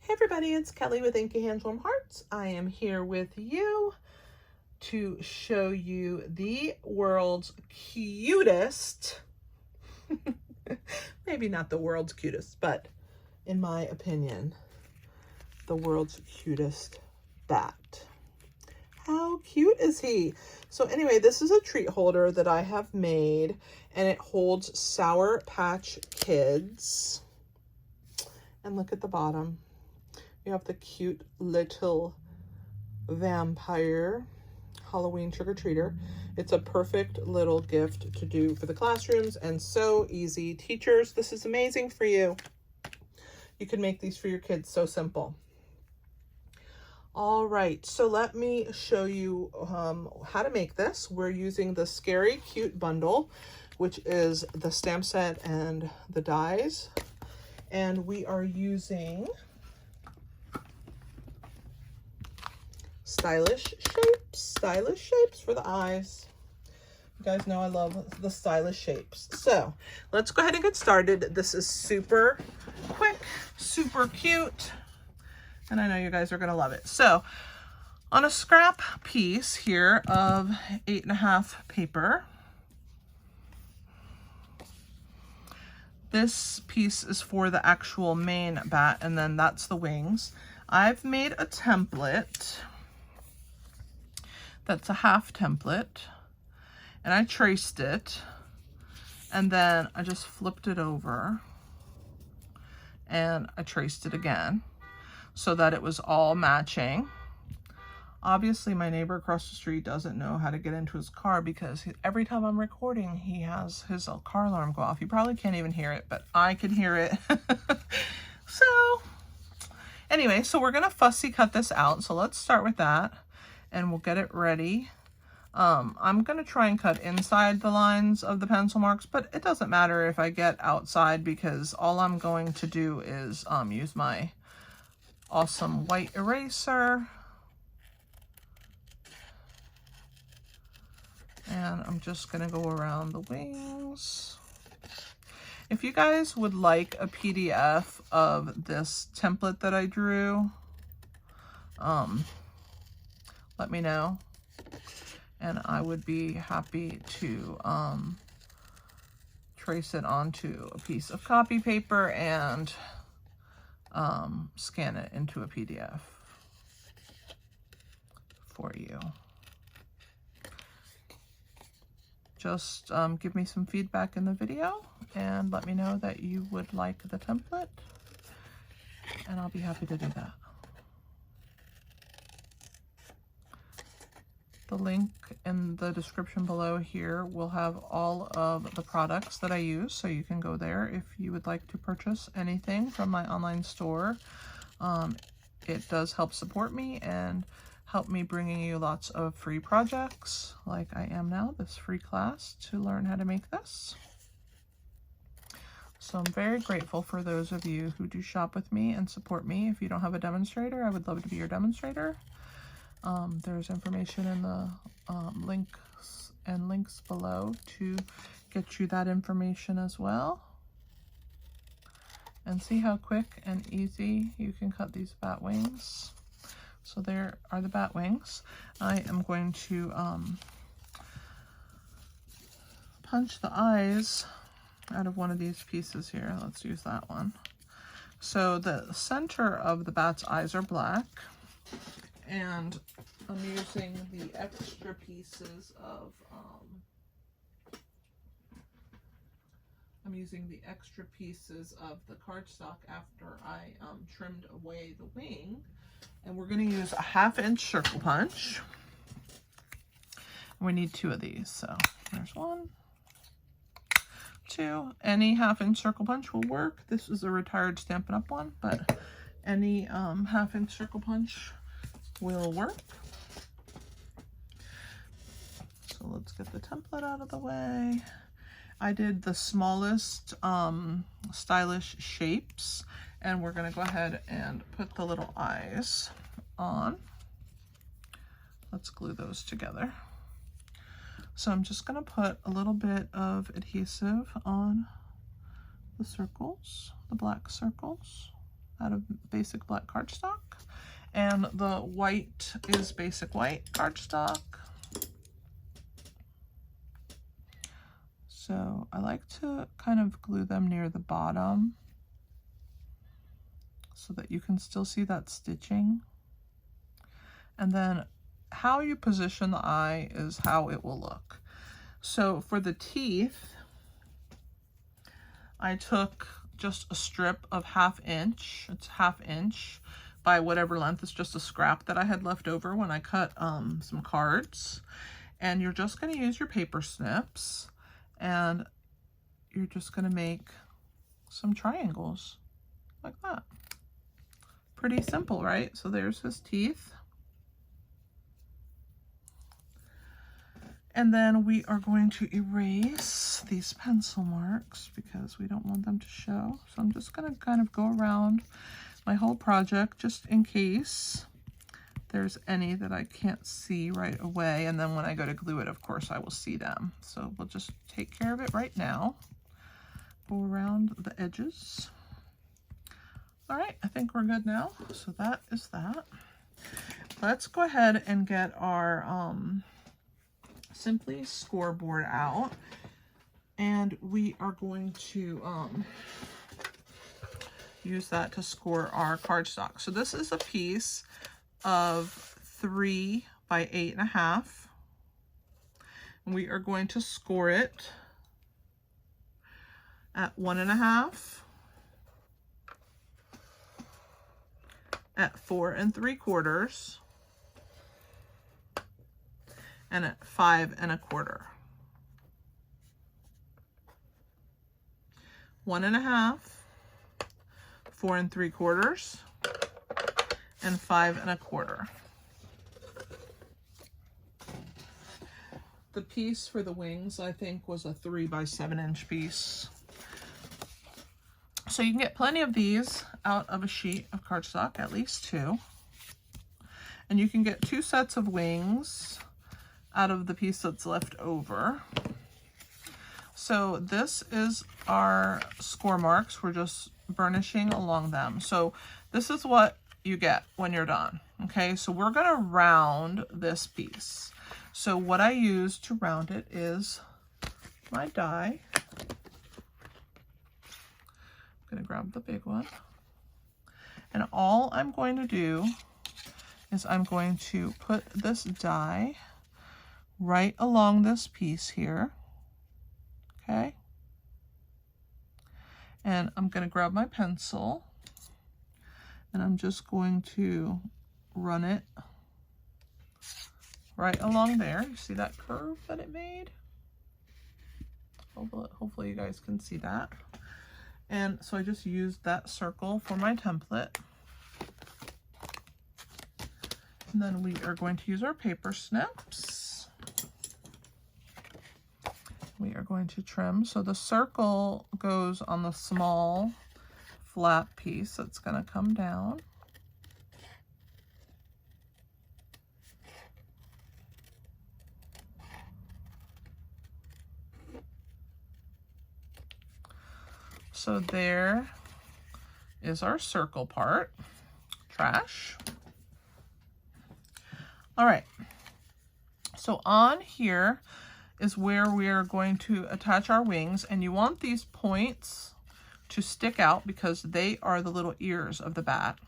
Hey everybody, it's Kelly with 𝐖𝐞𝐞𝐤𝐵. I am here with you to show you the world's cutest, maybe not the world's cutest, but in my opinion, the world's cutest bat. How cute is he? So anyway, this is a treat holder that I have made, and it holds Sour Patch Kids. And look at the bottom. You have the cute little vampire Halloween trick-or-treater. It's a perfect little gift to do for the classrooms and so easy. Teachers, this is amazing for you. You can make these for your kids, so simple. All right, so let me show you how to make this. We're using the Scary Cute bundle, which is the stamp set and the dies. And we are using stylish shapes for the eyes. You guys know I love the stylish shapes. So let's go ahead and get started. This is super quick, super cute, and I know you guys are gonna love it. So on a scrap piece here of 8.5 paper, this piece is for the actual main bat, and then that's the wings. I've made a template that's a half template, and I traced it, and then I just flipped it over and I traced it again so that it was all matching. Obviously my neighbor across the street doesn't know how to get into his car because every time I'm recording he has his car alarm go off. You probably can't even hear it, but I can hear it. So anyway, so we're gonna fussy cut this out, so let's start with that and we'll get it ready. I'm gonna try and cut inside the lines of the pencil marks, but it doesn't matter if I get outside because all I'm going to do is use my awesome white eraser. And I'm just gonna go around the wings. If you guys would like a PDF of this template that I drew, let me know, and I would be happy to trace it onto a piece of copy paper and scan it into a PDF for you. Just give me some feedback in the video and let me know that you would like the template, and I'll be happy to do that. The link in the description below here will have all of the products that I use, so you can go there if you would like to purchase anything from my online store. It does help support me and help me bringing you lots of free projects like I am now, this free class to learn how to make this. So I'm very grateful for those of you who do shop with me and support me. If you don't have a demonstrator, I would love to be your demonstrator. There's information in the links below to get you that information as well. And see how quick and easy you can cut these bat wings. So there are the bat wings. I am going to punch the eyes out of one of these pieces here. Let's use that one. So the center of the bat's eyes are black, and I'm using the extra pieces of the cardstock after I trimmed away the wing. And we're going to use a 1/2 inch circle punch. We need 2 of these, so there's 1, 2. Any 1/2 inch circle punch will work. This is a retired Stampin' Up one, but any 1/2 inch circle punch will work. So let's get the template out of the way. I did the smallest stylish shapes, and we're going to go ahead and put the little eyes on. Let's glue those together. So I'm just going to put a little bit of adhesive on the circles, the black circles, out of basic black cardstock. And the white is basic white cardstock. So I like to kind of glue them near the bottom so that you can still see that stitching. And then how you position the eye is how it will look. So for the teeth, I took just a strip of 1/2 inch. It's 1/2 inch by whatever length. It's just a scrap that I had left over when I cut some cards. And you're just going to use your paper snips, and you're just going to make some triangles like that. Pretty simple, right? So there's his teeth. And then we are going to erase these pencil marks because we don't want them to show. So I'm just going to kind of go around my whole project just in case there's any that I can't see right away. And then when I go to glue it, of course, I will see them. So we'll just take care of it right now. Go around the edges. All right, I think we're good now. So that is that. Let's go ahead and get our Simply scoreboard out, and we are going to use that to score our cardstock. So this is a piece of 3 by 8.5, and we are going to score it at 1.5, at 4 3/4, and at 5 1/4. 1.5, 4 3/4, and 5 1/4. The piece for the wings, I think, was a 3 by 7 inch piece. So you can get plenty of these out of a sheet of cardstock, at least 2. And you can get 2 sets of wings out of the piece that's left over. So this is our score marks. We're just burnishing along them. So this is what you get when you're done. Okay, so we're gonna round this piece. So what I use to round it is my die. I'm gonna grab the big one. And all I'm going to do is I'm going to put this die right along this piece here, okay? And I'm going to grab my pencil, and I'm just going to run it right along there. You see that curve that it made? Hopefully you guys can see that. And so I just used that circle for my template. And then we are going to use our paper snips. We are going to trim. So the circle goes on the small flat piece that's going to come down. So there is our circle part. Trash. All right. So on here is where we are going to attach our wings, and you want these points to stick out because they are the little ears of the bat.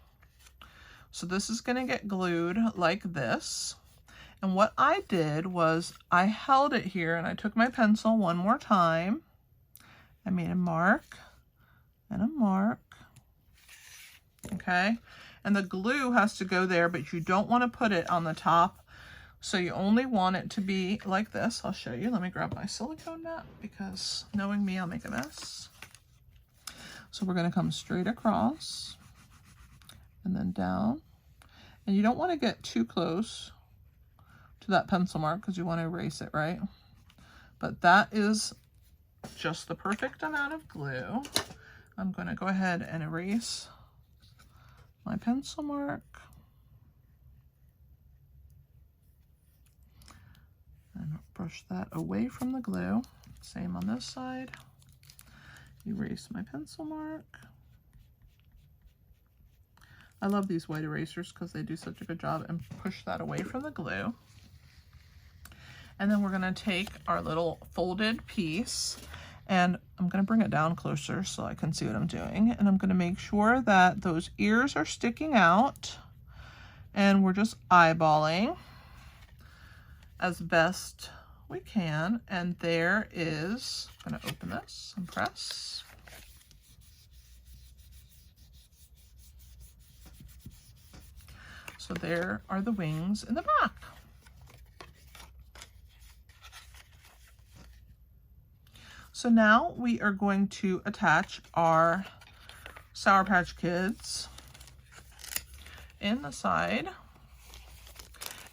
So this is going to get glued like this. And what I did was I held it here and I took my pencil one more time. I made a mark and a mark. Okay. And the glue has to go there, but you don't want to put it on the top. So you only want it to be like this. I'll show you. Let me grab my silicone mat because knowing me, I'll make a mess. So we're going to come straight across and then down. And you don't want to get too close to that pencil mark because you want to erase it, right? But that is just the perfect amount of glue. I'm going to go ahead and erase my pencil mark. And brush that away from the glue. Same on this side. Erase my pencil mark. I love these white erasers because they do such a good job, and push that away from the glue. And then we're going to take our little folded piece, and I'm going to bring it down closer so I can see what I'm doing. And I'm going to make sure that those ears are sticking out, and we're just eyeballing as best we can. And there is, I'm going to open this and press. So there are the wings in the back. So now we are going to attach our Sour Patch Kids in the side.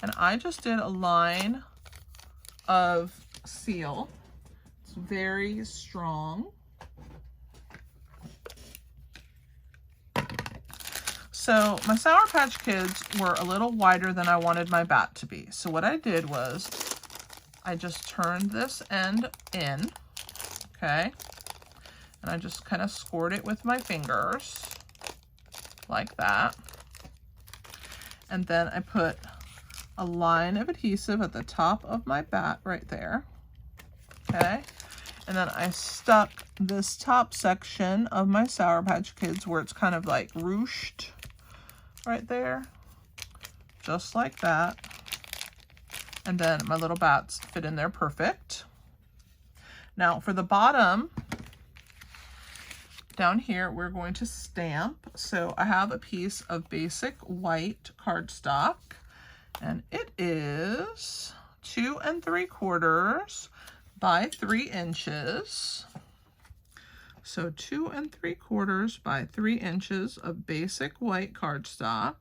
And I just did a line of seal. It's very strong. So my Sour Patch Kids were a little wider than I wanted my bat to be. So what I did was I just turned this end in. Okay, and I just kind of scored it with my fingers like that. And then I put a line of adhesive at the top of my bat right there. Okay, and then I stuck this top section of my Sour Patch Kids where it's kind of like ruched right there, just like that. And then my little bats fit in there perfect. Now for the bottom, down here, we're going to stamp. So I have a piece of basic white cardstock, and it is 2 3/4 by 3 inches. So 2 3/4 by 3 inches of basic white cardstock.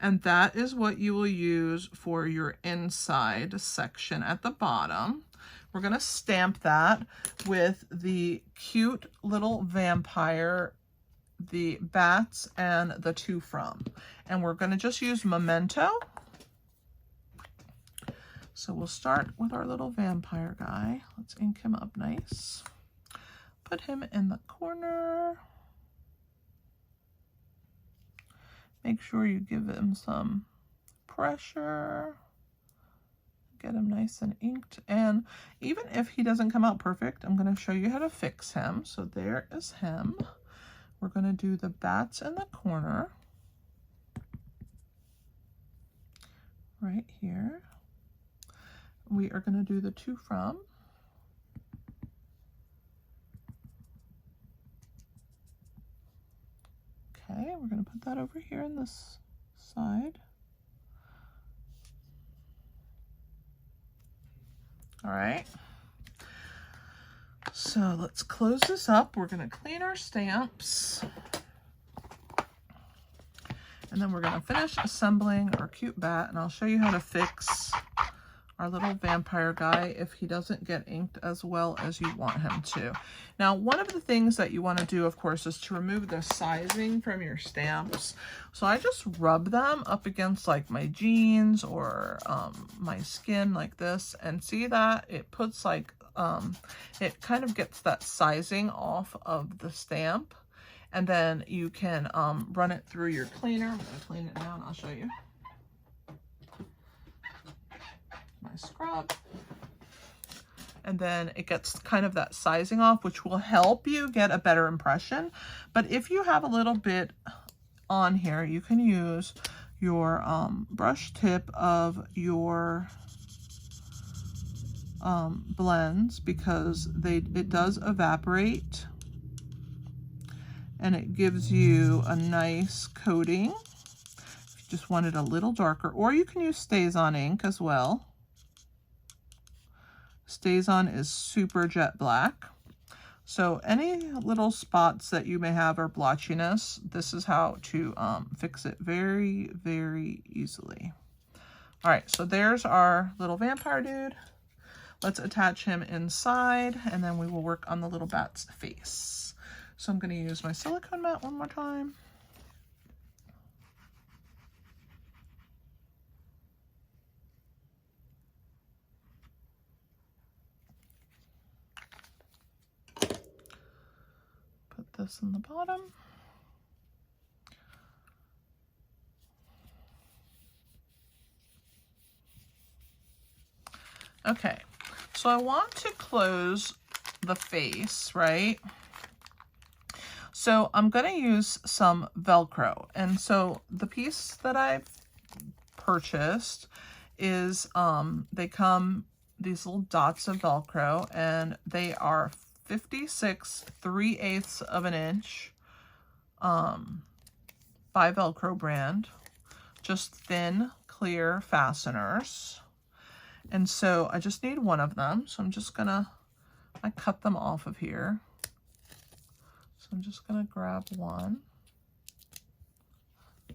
And that is what you will use for your inside section at the bottom. We're going to stamp that with the cute little vampire, the bats, and the to from. And we're going to just use Memento. So we'll start with our little vampire guy. Let's ink him up nice. Put him in the corner. Make sure you give him some pressure. Get him nice and inked. And even if he doesn't come out perfect, I'm going to show you how to fix him. So there is him. We're going to do the bats in the corner right here. We are going to do the to from. Okay, we're going to put that over here on this side. All right, so let's close this up. We're going to clean our stamps, and then we're going to finish assembling our cute bat, and I'll show you how to fix our little vampire guy if he doesn't get inked as well as you want him to. Now, one of the things that you want to do, of course, is to remove the sizing from your stamps. So I just rub them up against like my jeans or my skin like this, and see that it puts like, it kind of gets that sizing off of the stamp. And then you can run it through your cleaner. I'm going to clean it now and I'll show you. My scrub, and then it gets kind of that sizing off, which will help you get a better impression. But if you have a little bit on here, you can use your brush tip of your blends, because it does evaporate and it gives you a nice coating. If you just want it a little darker, or you can use StazOn ink as well. StazOn is super jet black. So any little spots that you may have or blotchiness, this is how to fix it very, very easily. All right, so there's our little vampire dude. Let's attach him inside, and then we will work on the little bat's face. So I'm going to use my silicone mat one more time. Put this in the bottom. Okay, so I want to close the face, right? So I'm going to use some Velcro. And so the piece that I've purchased is, they come, these little dots of Velcro, and they are 56 3/8 of an inch by Velcro brand, just thin, clear fasteners. And so I just need one of them. So I'm just gonna, I cut them off of here. So I'm just gonna grab one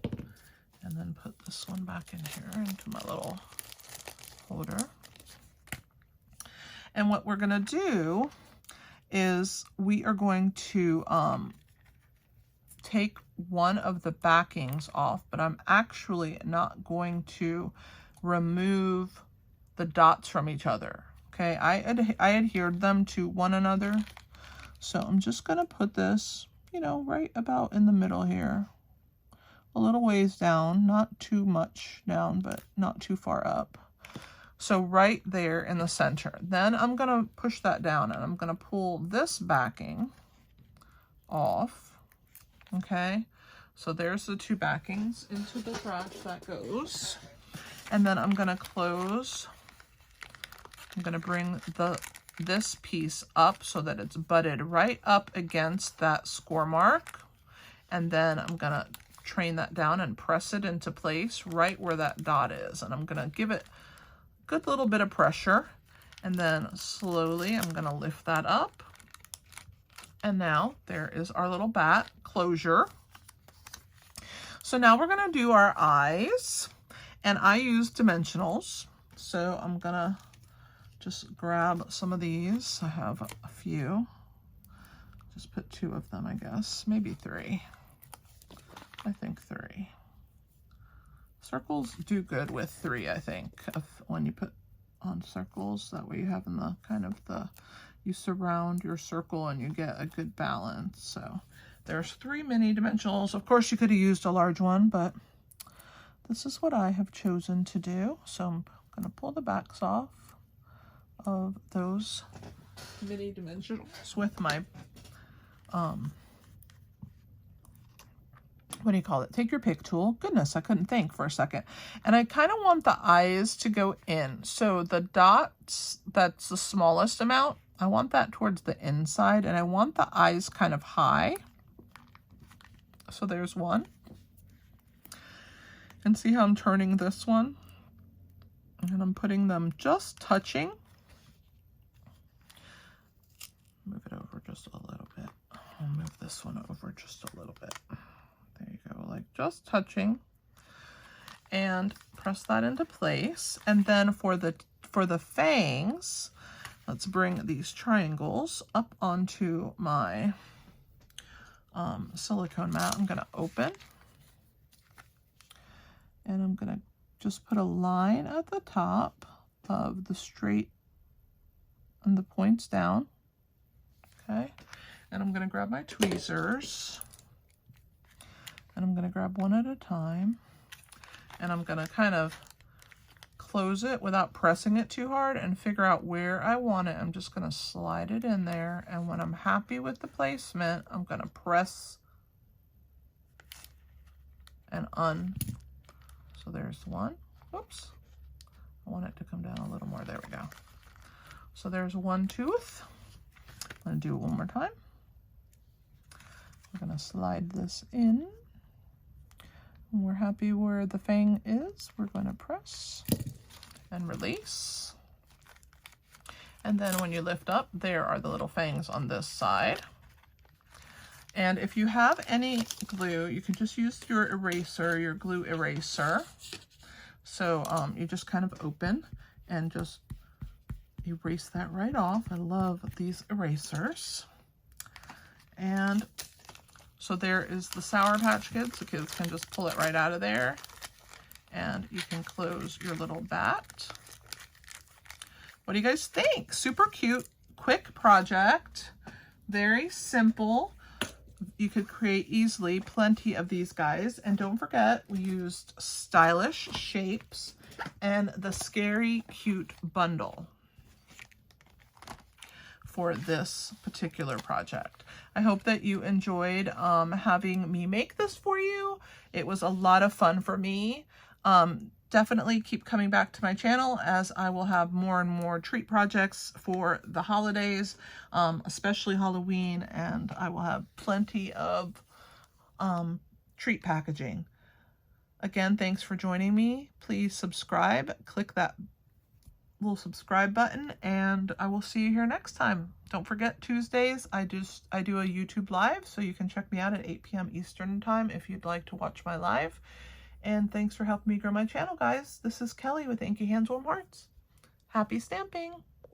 and then put this one back in here into my little holder. And what we're gonna do is we are going to take one of the backings off, but I'm actually not going to remove the dots from each other. Okay, I adhered them to one another. So I'm just gonna put this, you know, right about in the middle here. A little ways down, not too much down, but not too far up. So right there in the center. Then I'm gonna push that down and I'm gonna pull this backing off. Okay, so there's the two backings into the trash that goes. And then I'm gonna close, I'm gonna bring this piece up so that it's butted right up against that score mark. And then I'm gonna train that down and press it into place right where that dot is. And I'm gonna give it a good little bit of pressure. And then slowly I'm gonna lift that up. And now there is our little bat closure. So now we're gonna do our eyes. And I use dimensionals. So I'm gonna just grab some of these. I have a few. Just put 2 of them, I guess. Maybe 3. I think 3. Circles do good with 3, I think, when you put on circles. That way you have in the kind of you surround your circle and you get a good balance. So there's 3 mini dimensionals. Of course, you could have used a large one, but this is what I have chosen to do. So I'm going to pull the backs off of those mini dimensionals with my, what do you call it? Take your pick tool. Goodness, I couldn't think for a second. And I kind of want the eyes to go in. So the dots, that's the smallest amount. I want that towards the inside, and I want the eyes kind of high. So there's one. And see how I'm turning this one? And I'm putting them just touching. Move it over just a little bit. I'll move this one over just a little bit. There you go, like just touching. And press that into place. And then for the fangs, let's bring these triangles up onto my silicone mat. I'm gonna open. And I'm gonna just put a line at the top of the straight and the points down. Okay, and I'm gonna grab my tweezers and I'm gonna grab one at a time, and I'm gonna kind of close it without pressing it too hard and figure out where I want it. I'm just gonna slide it in there, and when I'm happy with the placement, I'm gonna press and so there's one. Oops, I want it to come down a little more. There we go. So there's one tooth. I'm going to do it one more time. We're going to slide this in. When we're happy where the fang is, we're going to press and release. And then when you lift up, there are the little fangs on this side. And if you have any glue, you can just use your eraser, your glue eraser. So you just kind of open and just erase that right off. I love these erasers. And so there is the Sour Patch Kids. The kids can just pull it right out of there. And you can close your little bat. What do you guys think? Super cute, quick project. Very simple. You could create easily plenty of these guys. And don't forget, we used Stylish Shapes and the Scary Cute bundle. for this particular project. I hope that you enjoyed having me make this for you. It was a lot of fun for me. Definitely keep coming back to my channel, as I will have more and more treat projects for the holidays, especially Halloween, and I will have plenty of treat packaging. Again, thanks for joining me. Please subscribe, click that little subscribe button, and I will see you here next time. Don't forget, Tuesdays I do a YouTube live, so you can check me out at 8 p.m. Eastern time if you'd like to watch my live. And thanks for helping me grow my channel, guys. This is Kelly with Inky Hands Warm Hearts. Happy stamping!